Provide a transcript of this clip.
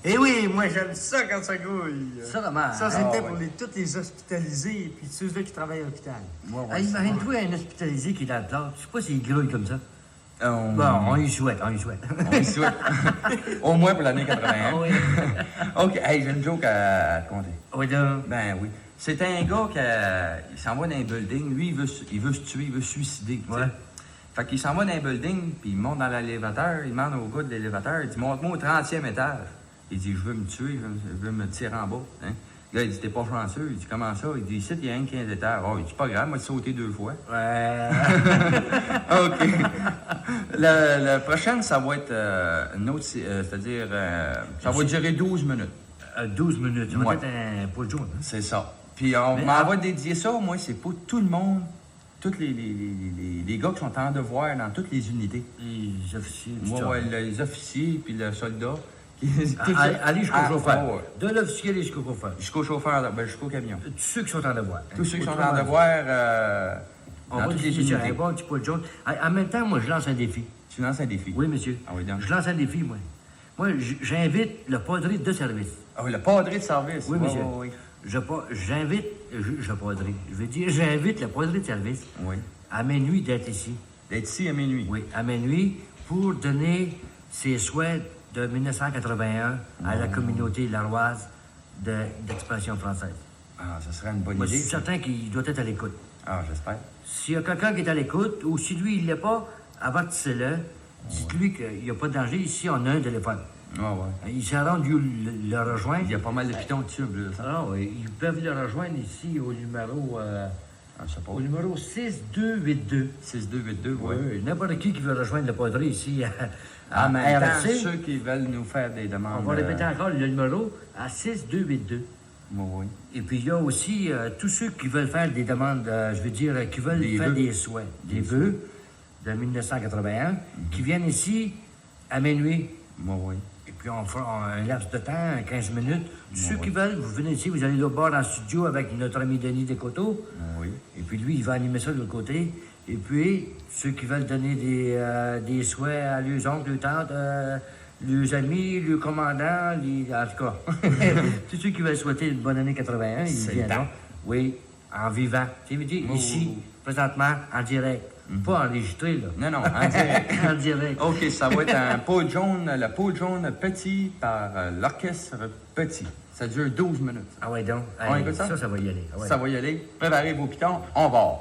Eh oui, moi j'aime ça quand ça grouille. Ça, dommage. Ça, c'était Ah, pour ouais. tous les hospitalisés et puis ceux-là qui travaillent à l'hôpital. Ouais, Ah, imagine-toi un hospitalisé qui est dans le plat. Je sais pas s'il grouille comme ça. Bon, on y souhaite, on y souhaite. On y souhaite. Au moins pour l'année 81. Oui. OK, hey, j'ai une joke à te conter. Oui, là. Ben oui. C'est un gars qui il s'en va dans un building. Lui, il veut se tuer, il veut se suicider. tu sais. Ouais. Fait qu'il s'en va dans un building, puis il monte dans l'élévateur. Il demande au gars de l'élévateur, il dit « Monte-moi au 30e étage. » Il dit « Je veux me tuer, je veux me tirer en bas. Hein? » Le gars, il dit « T'es pas chanceux. » Il dit « Comment ça? » Il dit « Ici, il y a un 15 étages. » Oh, il dit « Pas grave, moi, j'ai sauté 2 fois. » Ouais. OK. La prochaine, ça va être une autre, c'est-à-dire, ça va durer 12 minutes. 12 minutes. Ça va Ouais. être un pot de jaune. Hein? C'est ça. Puis on Mais m'en va dédier ça, moi, c'est pour tout le monde, tous les gars qui sont en devoir dans toutes les unités. Les officiers du Ouais, job. ouais, les officiers puis le soldat. Allez jusqu'au chauffeur. Ouais. De l'officier, aller jusqu'au chauffeur. Jusqu'au chauffeur, ben, jusqu'au camion. Tous ceux qui sont en devoir. Tous ceux qui sont Autrement en dit, devoir On dans va toutes les décider sur un unités. bon petit pot de jaune. En même temps, moi, je lance un défi. Tu lances un défi. Oui, monsieur. Ah oui, donc. Je lance un défi, moi. Moi, j'invite le padré de service. Ah oui, le padré de service. Oui, Ouais, monsieur. ouais, ouais. J'invite, le padré, je veux dire, j'invite le padré de service Oui. à minuit d'être ici. D'être ici à minuit. Oui, à minuit, pour donner ses souhaits de 1981 à la communauté larroise d'expression française. Ah, ça serait une bonne Moi, je idée. suis certain qu'il doit être à l'écoute. Ah, j'espère. S'il y a quelqu'un qui est à l'écoute, ou si lui, il ne l'est pas, avertissez-le. Dites-lui qu'il n'y a pas de danger. Ici, on a un téléphone. Ah ouais. Il s'est rendu le rejoindre. Il y a pas mal de pitons dessus, là. Ça. Ah oui, ils peuvent le rejoindre ici au numéro, Ah, je sais pas. au numéro 6282. 6282, oui. Oui, n'importe qui veut rejoindre le padré ici à En même temps, RRC. ceux qui veulent nous faire des On demandes. va répéter encore le numéro à 6282. Oui, oui. Et puis, il y a aussi tous ceux qui veulent faire des demandes, je veux dire, qui veulent Des faire vœux. des souhaits, des vœux de 1981, qui viennent ici à minuit. Oui, oui. Et puis, on fera un laps de temps, 15 minutes. Tous ceux oui. qui veulent, vous venez ici, vous allez là bas dans le studio avec notre ami Denis Descoteaux. Oui. Et puis, lui, il va animer ça de l'autre côté. Et puis, ceux qui veulent donner des souhaits à leurs oncles, leurs tantes, leurs amis, leurs commandants, en tout cas, tous ceux qui veulent souhaiter une bonne année 81, ils C'est le viendront. temps. Oui, en vivant. Tu veux dire, Oui, ici, oui, oui. présentement, en direct. Pas enregistré, là. Non, non, en direct. En direct. OK, ça va être un pot jaune, le pot jaune petit par l'orchestre petit. Ça dure 12 minutes. Ah ouais, donc. On Hey, écoute ça? Ça va y aller. Ah ouais. Ça va y aller. Préparez vos pitons, on va.